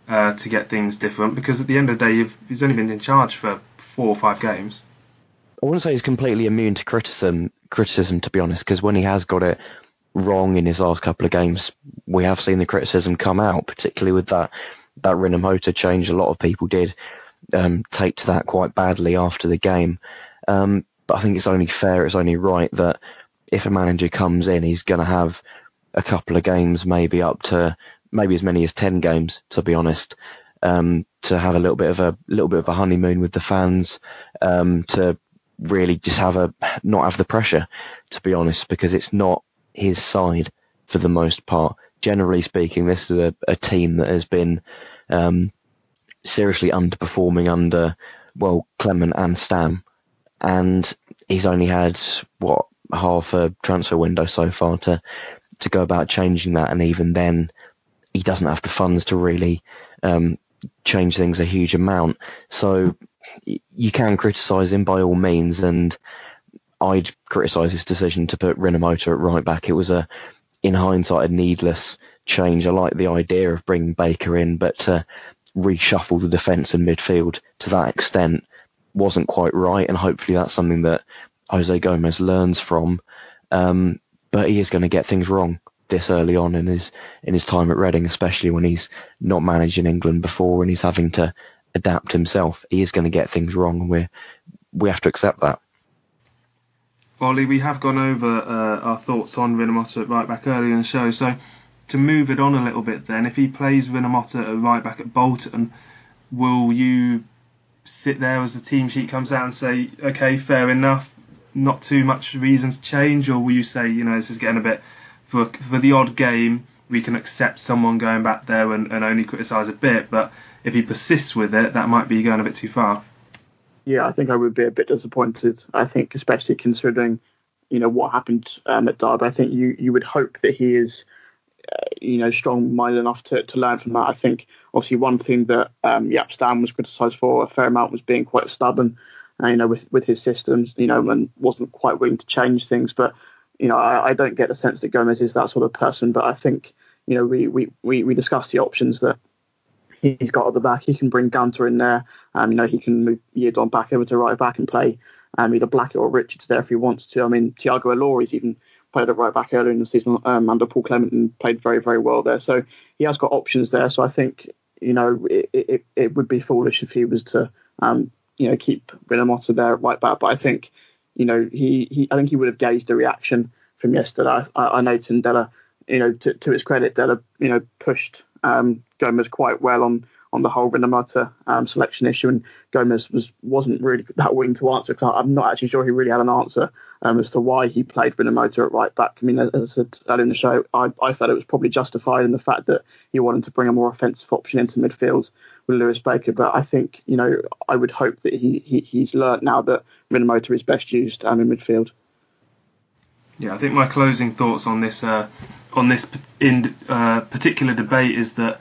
S1: to get things different, because at the end of the day he's only been in charge for 4 or 5 games.
S2: I wouldn't say he's completely immune to criticism, to be honest, because when he has got it wrong in his last couple of games, we have seen the criticism come out, particularly with that Rinomhota change. A lot of people did take to that quite badly after the game. But I think it's only fair, it's only right that if a manager comes in, he's going to have a couple of games, maybe up to maybe as many as 10 games, to be honest, to have a little bit of a honeymoon with the fans, to really just not have the pressure, to be honest, because it's not his side for the most part. Generally speaking, this is a team that has been seriously underperforming under Clement and Stam, and he's only had half a transfer window so far to go about changing that, and even then he doesn't have the funds to really change things a huge amount. So you can criticise him by all means, and I'd criticise his decision to put Rinomhota at right back. It was in hindsight, a needless change. I like the idea of bringing Baker in, but to reshuffle the defence and midfield to that extent wasn't quite right, and hopefully that's something that Jose Gomes learns from. But he is going to get things wrong this early on in his time at Reading, especially when he's not managed in England before and he's having to adapt himself. He is going to get things wrong, and we have to accept that.
S1: Olly, we have gone over our thoughts on Rinomhota at right back earlier in the show, so to move it on a little bit then, if he plays Rinomhota at right back at Bolton, will you sit there as the team sheet comes out and say, okay, fair enough, not too much reasons to change, or will you say, this is getting a bit, for the odd game, we can accept someone going back there and only criticise a bit, but if he persists with it, that might be going a bit too far?
S3: Yeah, I think I would be a bit disappointed. I think, especially considering, what happened at Derby. I think you would hope that he is, strong-minded enough to learn from that. I think, obviously, one thing that Stam was criticised for a fair amount was being quite stubborn, with his systems, and wasn't quite willing to change things. But, I don't get the sense that Gomes is that sort of person. But I think, we discussed the options that he's got at the back. He can bring Gunter in there. He can move Yedon back over to right back and play either Blackett or Richards there if he wants to. I mean, Thiago Ilori's even played at right back earlier in the season under Paul Clement and played very, very well there. So he has got options there. So I think, it would be foolish if he was to, keep Rinomhota there at right back. But I think, I think he would have gauged the reaction from yesterday. I know Tim Della, to his credit, Della, pushed Gomes quite well on the whole Rinomhota selection issue, and Gomes wasn't really that willing to answer, because I'm not actually sure he really had an answer as to why he played Rinomhota at right back. I mean, as I said earlier in the show, I felt it was probably justified in the fact that he wanted to bring a more offensive option into midfield with Lewis Baker. But I think, I would hope that he's learnt now that Rinomhota is best used in midfield.
S1: Yeah, I think my closing thoughts on this particular debate is that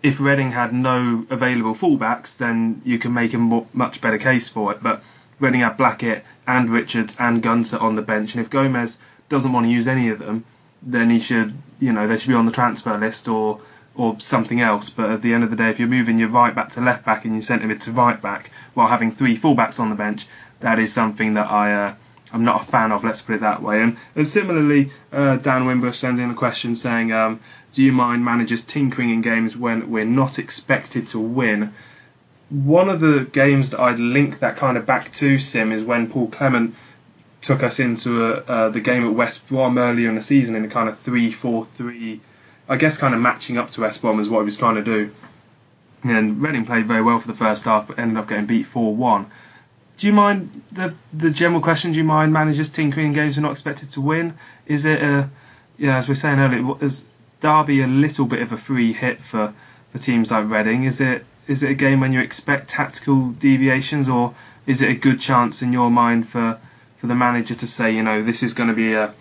S1: if Reading had no available fullbacks, then you can make a much better case for it. But Reading had Blackett and Richards and Gunter on the bench, and if Gomes doesn't want to use any of them, then he should, they should be on the transfer list or something else. But at the end of the day, if you're moving your right back to left back and your centre mid to right back while having three fullbacks on the bench, that is something that I'm not a fan of, let's put it that way. And similarly, Dan Wimbush sends in a question saying, do you mind managers tinkering in games when we're not expected to win? One of the games that I'd link that kind of back to, Sim, is when Paul Clement took us into the game at West Brom earlier in the season in a kind of 3-4-3, I guess kind of matching up to West Brom is what he was trying to do. And Reading played very well for the first half, but ended up getting beat 4-1. Do you mind, the general question, do you mind managers tinkering in games we're not expected to win? Is it, as we were saying earlier, is Derby a little bit of a free hit for teams like Reading? Is it a game when you expect tactical deviations, or is it a good chance in your mind for the manager to say, this is going to be a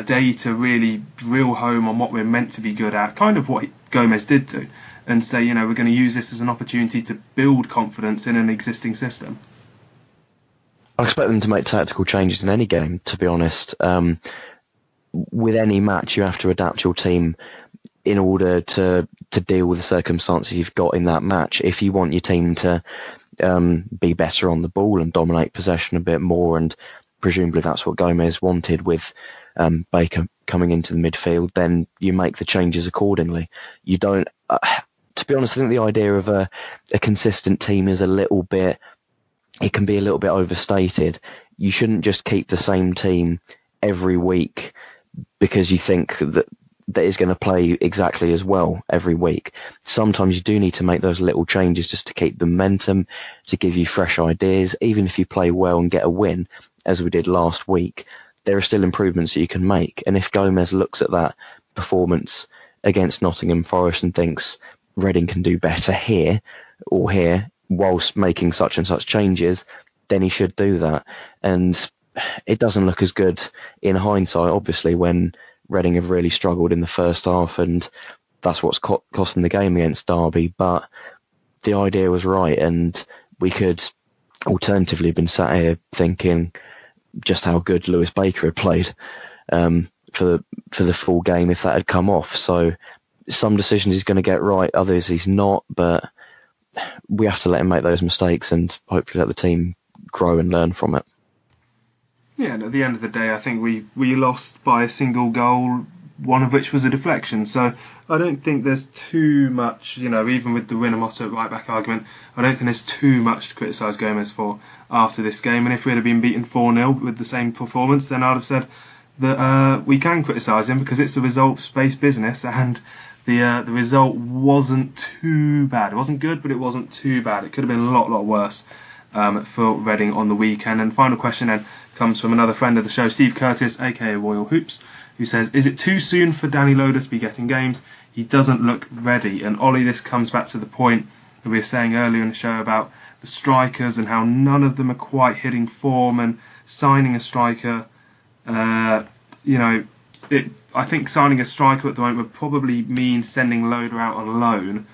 S1: day to really drill home on what we're meant to be good at, kind of what Gomes did do, and say, we're going to use this as an opportunity to build confidence in an existing system?
S2: I expect them to make tactical changes in any game, to be honest. With any match, you have to adapt your team in order to deal with the circumstances you've got in that match. If you want your team to be better on the ball and dominate possession a bit more, and presumably that's what Gomes wanted with Baker coming into the midfield, then you make the changes accordingly. You don't... to be honest, I think the idea of a consistent team is it can be a little bit overstated. You shouldn't just keep the same team every week because you think that is going to play exactly as well every week. Sometimes you do need to make those little changes just to keep the momentum, to give you fresh ideas. Even if you play well and get a win, as we did last week, there are still improvements that you can make. And if Gomes looks at that performance against Nottingham Forest and thinks Reading can do better here or here, whilst making such and such changes, then he should do that. And it doesn't look as good in hindsight, obviously, when Reading have really struggled in the first half, and that's what's cost them the game against Derby. But the idea was right, and we could alternatively have been sat here thinking just how good Lewis Baker had played for the full game if that had come off. So some decisions he's going to get right, others he's not, but we have to let him make those mistakes and hopefully let the team grow and learn from it.
S1: Yeah, and at the end of the day, I think we lost by a single goal, one of which was a deflection. So I don't think there's too much, even with the Rinomhota right-back argument, I don't think there's too much to criticise Gomes for after this game. And if we'd have been beaten 4-0 with the same performance, then I'd have said that we can criticise him because it's a results-based business, and the result wasn't too bad. It wasn't good, but it wasn't too bad. It could have been a lot worse for Reading on the weekend. And final question then comes from another friend of the show, Steve Curtis, aka Royal Hoops, who says, is it too soon for Danny Loader to be getting games? He doesn't look ready. And Ollie, this comes back to the point that we were saying earlier in the show about the strikers and how none of them are quite hitting form, and signing a striker, I think signing a striker at the moment would probably mean sending Loader out on loan.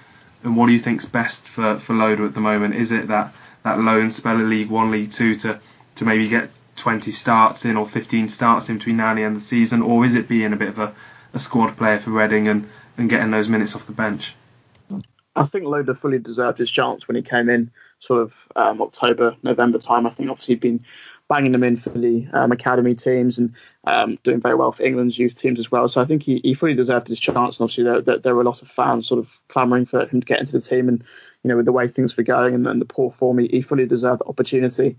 S1: And what do you think's best for Loader at the moment? Is it that loan spell of League 1, League 2 to maybe get 20 starts in or 15 starts in between now and the end of the season, or is it being a bit of a squad player for Reading and getting those minutes off the bench?
S3: I think Loader fully deserved his chance when he came in sort of October, November time. I think obviously he'd been banging them in for the academy teams and doing very well for England's youth teams as well. So I think he fully deserved his chance. And obviously there were a lot of fans sort of clamouring for him to get into the team, and with the way things were going and the poor form, he fully deserved the opportunity.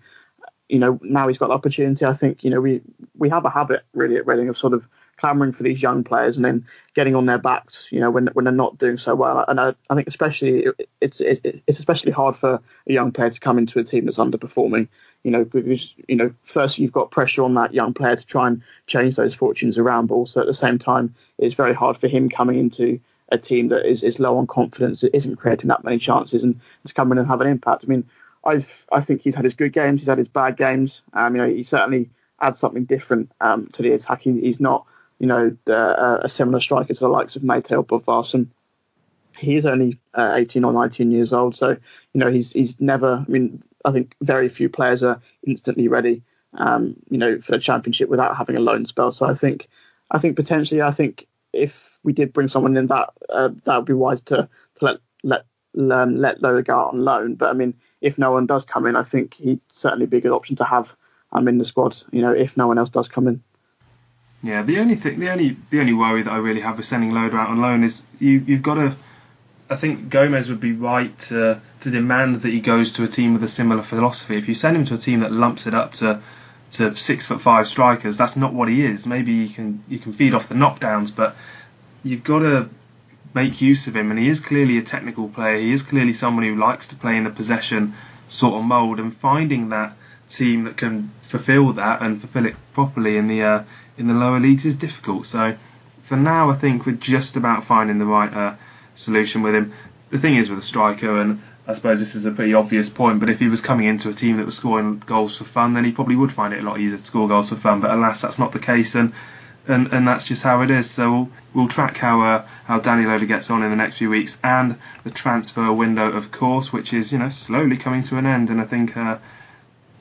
S3: Now he's got the opportunity. I think we have a habit really at Reading of sort of clamouring for these young players and then getting on their backs when they're not doing so well. And I think especially it's especially hard for a young player to come into a team that's underperforming. Because first you've got pressure on that young player to try and change those fortunes around, but also at the same time it's very hard for him coming into a team that is low on confidence, that isn't creating that many chances, and to come in and have an impact. I mean, I think he's had his good games, he's had his bad games. He certainly adds something different to the attack. He's not, a similar striker to the likes of Mayo or Budvarsson. He is only 18 or 19 years old, so he's never. I mean, I think very few players are instantly ready, for the Championship without having a loan spell. So I think potentially, if we did bring someone in, that would be wise to let Loader go out on loan. But I mean, if no one does come in, I think he'd certainly be a good option to have in the squad. If no one else does come in.
S1: Yeah, the only worry that I really have with sending Loader out on loan is you've got to. I think Gomes would be right to demand that he goes to a team with a similar philosophy. If you send him to a team that lumps it up to 6'5" strikers, that's not what he is. Maybe you can feed off the knockdowns, but you've got to make use of him. And he is clearly a technical player. He is clearly someone who likes to play in the possession sort of mould, and finding that team that can fulfil that and fulfil it properly in the lower leagues is difficult. So for now, I think we're just about finding the right solution with him. The thing is with a striker, and I suppose this is a pretty obvious point, but if he was coming into a team that was scoring goals for fun, then he probably would find it a lot easier to score goals for fun. But alas, that's not the case, and that's just how it is. So we'll track how Danny Loader gets on in the next few weeks, and the transfer window, of course, which is slowly coming to an end. And I think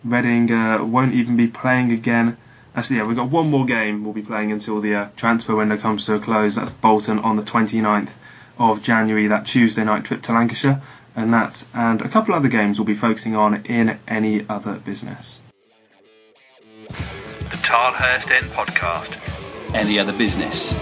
S1: Reading won't even be playing again. Actually, yeah, we've got one more game we'll be playing until the transfer window comes to a close. That's Bolton on the 29th of January, that Tuesday night trip to Lancashire, and a couple other games we'll be focusing on in Any Other Business.
S6: The Tilehurst End podcast.
S4: Any Other Business.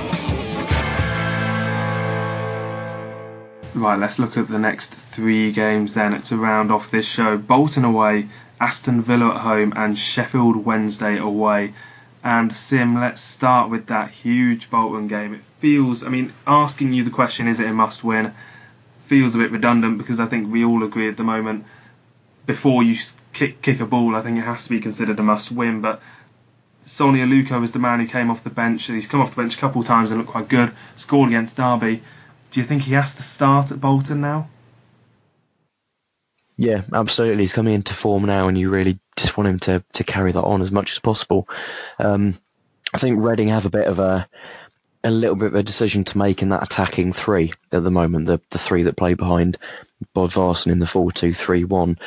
S1: Right, let's look at the next three games then to round off this show. Bolton away, Aston Villa at home, and Sheffield Wednesday away. And Sim, let's start with that huge Bolton game. It feels, asking you the question, is it a must win, feels a bit redundant, because I think we all agree at the moment, before you kick a ball, I think it has to be considered a must win. But Sonny Aluko was the man who came off the bench. He's come off the bench a couple of times and looked quite good, scored against Derby. Do you think he has to start at Bolton now?
S2: Yeah, absolutely. He's coming into form now, and you really just want him to carry that on as much as possible. I think Reading have a little bit of a decision to make in that attacking three at the moment, the three that play behind Bodvarsson in the 4-2-3-1.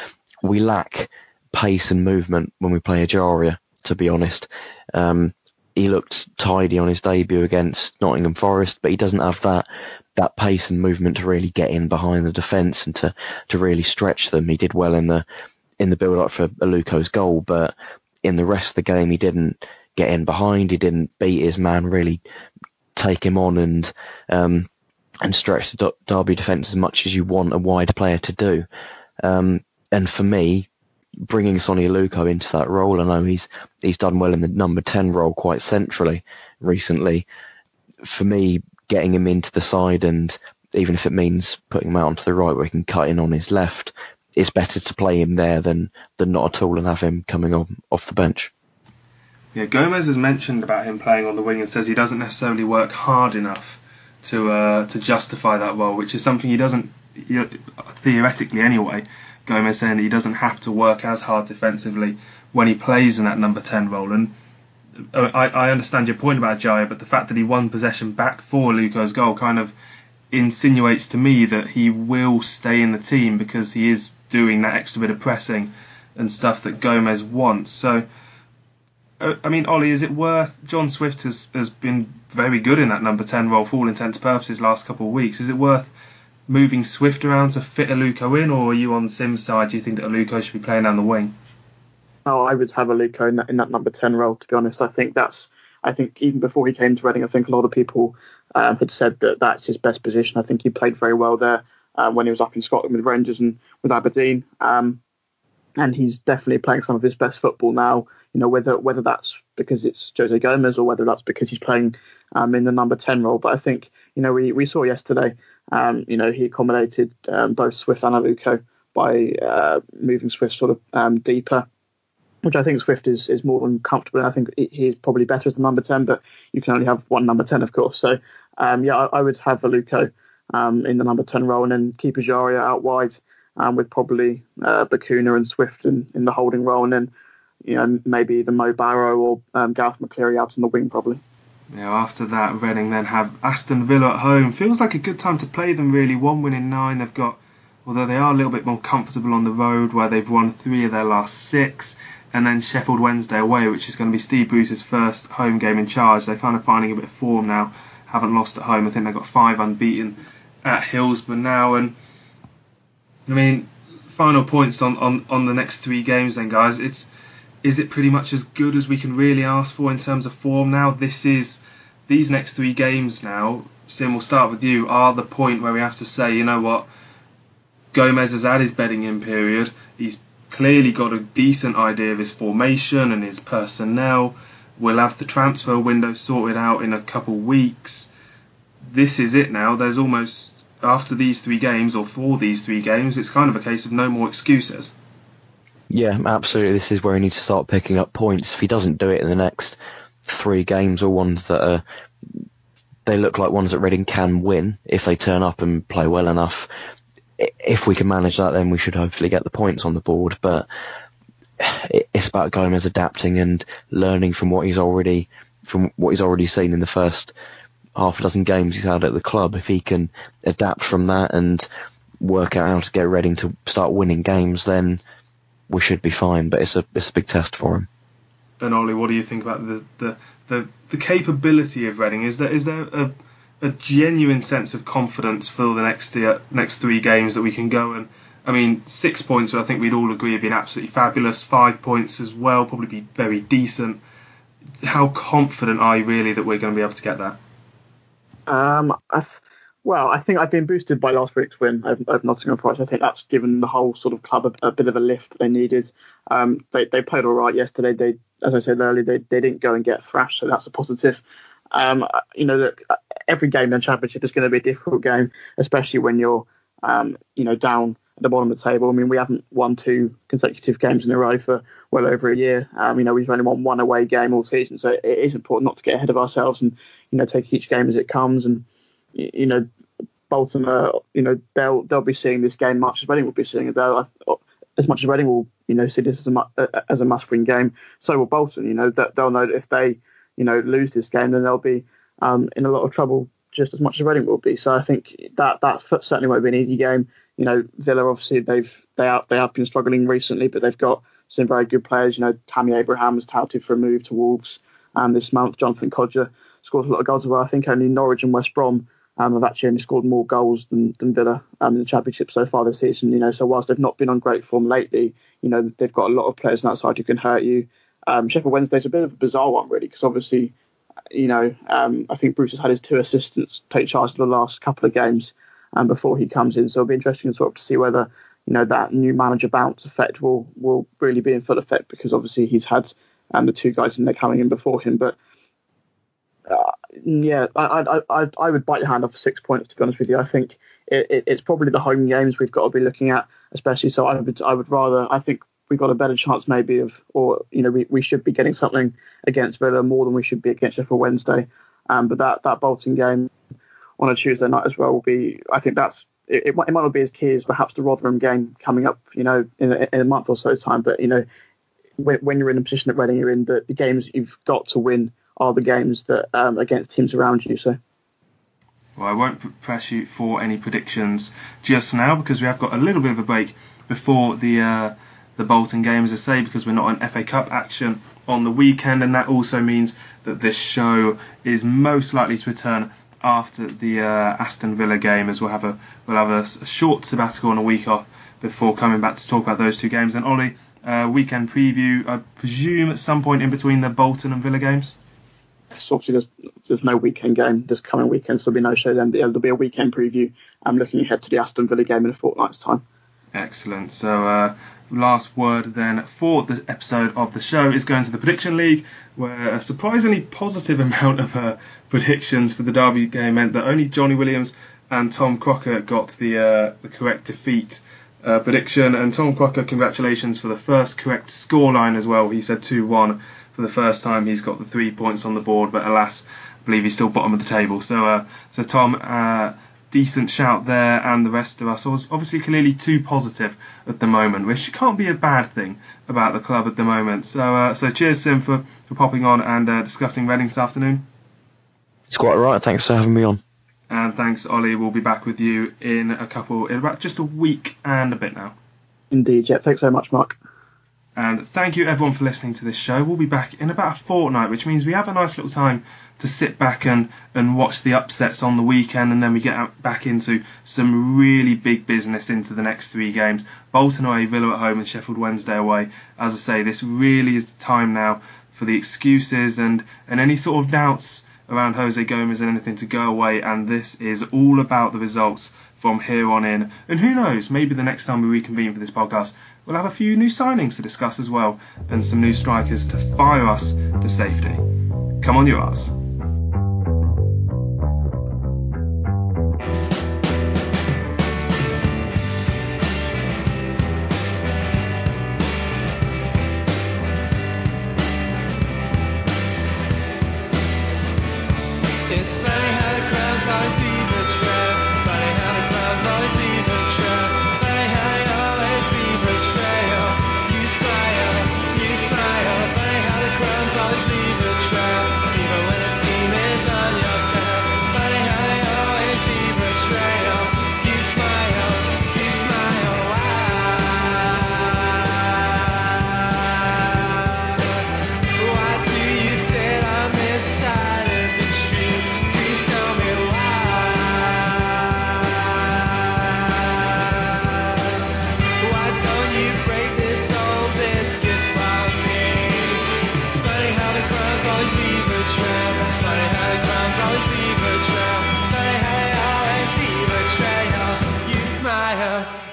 S2: We lack pace and movement when we play Ajaria, to be honest. He looked tidy on his debut against Nottingham Forest, but he doesn't have that pace and movement to really get in behind the defence and to really stretch them. He did well in the build-up for Aluko's goal, but in the rest of the game he didn't get in behind, he didn't beat his man, really take him on and stretch the Derby defence as much as you want a wide player to do. And for me, bringing Sonny Aluko into that role, I know he's done well in the number 10 role quite centrally recently. For me, getting him into the side, and even if it means putting him out onto the right where he can cut in on his left, it's better to play him there than not at all and have him coming off the bench.
S1: Yeah, Gomes has mentioned about him playing on the wing and says he doesn't necessarily work hard enough to justify that role, which is something he doesn't, theoretically anyway. Gomes saying that he doesn't have to work as hard defensively when he plays in that number 10 role. And I understand your point about Jaya, but the fact that he won possession back for Aluko's goal kind of insinuates to me that he will stay in the team because he is doing that extra bit of pressing and stuff that Gomes wants. So, I mean, Ollie, is it worth... John Swift has been very good in that number 10 role for all intents and purposes last couple of weeks. Is it worth moving Swift around to fit Aluko in, or are you on Sim's side? Do you think that Aluko should be playing down the wing?
S3: Oh, I would have Aluko in that number 10 role, to be honest. I think even before he came to Reading, I think a lot of people had said that that's his best position. I think he played very well there when he was up in Scotland with Rangers and with Aberdeen. And he's definitely playing some of his best football now. You know, whether that's because it's Jose Gomes or whether that's because he's playing in the number 10 role. But I think, we saw yesterday, he accommodated both Swift and Aluko by moving Swift sort of deeper, which I think Swift is more than comfortable in. I think he's probably better as the number 10, but you can only have one number 10, of course. So, I would have Aluko in the number 10 role and then keep Ajaria out wide with probably Bacuna and Swift in the holding role, and then maybe either Mo Barrow or Gareth McCleary out on the wing probably.
S1: After that, Reading then have Aston Villa at home. Feels like a good time to play them, really. 1 win in 9. They've got, although they are a little bit more comfortable on the road, where they've won 3 of their last 6, and then Sheffield Wednesday away, which is going to be Steve Bruce's first home game in charge. They're kind of finding a bit of form now. Haven't lost at home. I think they've got 5 unbeaten at Hillsborough now. And I mean, final points on the next 3 games then, guys. Is it pretty much as good as we can really ask for in terms of form now? These next 3 games now, Sim, we'll start with you, are the point where we have to say, you know what, Gomes has had his bedding in period. He's clearly got a decent idea of his formation and his personnel. We'll have the transfer window sorted out in a couple weeks. This is it now. There's almost, after these 3 games, or for these 3 games, it's kind of a case of no more excuses.
S2: Yeah, absolutely. This is where he needs to start picking up points. If he doesn't do it in the next 3 games, or ones that they look like ones that Reading can win if they turn up and play well enough. If we can manage that, then we should hopefully get the points on the board. But it's about Gomes adapting and learning from what he's already seen in the first half a dozen games he's had at the club. If he can adapt from that and work out how to get Reading to start winning games, then we should be fine. But it's a big test for him.
S1: And Ollie, what do you think about the capability of Reading? Is there a genuine sense of confidence for the next 3 games that we can go and, I mean, 6 points, I think we'd all agree have been absolutely fabulous. 5 points as well, probably be very decent. How confident are you really that we're going to be able to get that?
S3: I think I've been boosted by last week's win over Nottingham Forest. I think that's given the whole sort of club a bit of a lift they needed. They played all right yesterday. They, as I said earlier, they didn't go and get thrashed, so that's a positive. Look, every game in the Championship is going to be a difficult game, especially when you're, down at the bottom of the table. I mean, we haven't won 2 consecutive games in a row for well over a year. We've only won 1 away game all season, so it is important not to get ahead of ourselves and, take each game as it comes. And, Bolton are, they'll be seeing this game much as Reading will be seeing it. As much as Reading will, see this as a must-win game, so will Bolton. They'll know that if they, lose this game, then they'll be in a lot of trouble just as much as Reading will be. So I think that certainly won't be an easy game. Villa obviously they have been struggling recently, but they've got some very good players. Tammy Abraham was touted for a move to Wolves this month. Jonathan Codger scores a lot of goals as well. I think only Norwich and West Brom have actually only scored more goals than Villa in the Championship so far this season. So whilst they've not been on great form lately, they've got a lot of players on that side who can hurt you. Sheffield Wednesday's a bit of a bizarre one, really, because obviously, I think Bruce has had his 2 assistants take charge of the last couple of games before he comes in. So it'll be interesting to see whether, that new manager bounce effect will really be in full effect, because obviously he's had the 2 guys in there coming in before him. But I would bite your hand off for 6 points, to be honest with you. I think it's probably the home games we've got to be looking at, especially. So I would rather, I think we've got a better chance maybe we should be getting something against Villa more than we should be against Sheffield Wednesday. But that Bolton game on a Tuesday night as well will be, I think it might not be as key as perhaps the Rotherham game coming up, in a month or so's time. But, when you're in the position that Reading are in, the games you've got to win are the games that against teams around you. So,
S1: well, I won't press you for any predictions just now, because we have got a little bit of a break before the Bolton game, as I say, because we're not on FA Cup action on the weekend, and that also means that this show is most likely to return after the Aston Villa game, as we'll have a short sabbatical and a week off before coming back to talk about those 2 games. And Ollie, weekend preview, I presume at some point in between the Bolton and Villa games?
S3: So obviously there's no weekend game this coming weekend, so there'll be no show then. But there'll be a weekend preview. I'm looking ahead to the Aston Villa game in a fortnight's time.
S1: Excellent. So last word then for the episode of the show is going to the Prediction League, where a surprisingly positive amount of predictions for the Derby game meant that only Johnny Williams and Tom Crocker got the correct defeat prediction. And Tom Crocker, congratulations for the first correct scoreline as well. He said 2-1 for the first time. He's got the 3 points on the board, but alas, I believe he's still bottom of the table. So Tom, decent shout there, and the rest of us obviously clearly too positive at the moment, which can't be a bad thing about the club at the moment. So cheers, Sim, for popping on and discussing Reading this afternoon.
S2: It's quite right. Thanks for having me on.
S1: And thanks, Ollie. We'll be back with you in about just a week and a bit now.
S3: Indeed, yeah. Thanks very much, Mark.
S1: And thank you everyone for listening to this show. We'll be back in about a fortnight, which means we have a nice little time to sit back and watch the upsets on the weekend, and then we get back into some really big business into the next 3 games. Bolton away, Villa at home, and Sheffield Wednesday away. As I say, this really is the time now for the excuses and any sort of doubts around Jose Gomes and anything to go away, and this is all about the results from here on in. And who knows, maybe the next time we reconvene for this podcast, we'll have a few new signings to discuss as well, and some new strikers to fire us to safety. Come on, you arse.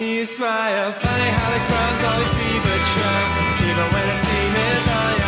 S7: You smile, funny how the crimes always leave a trail, even when it seems on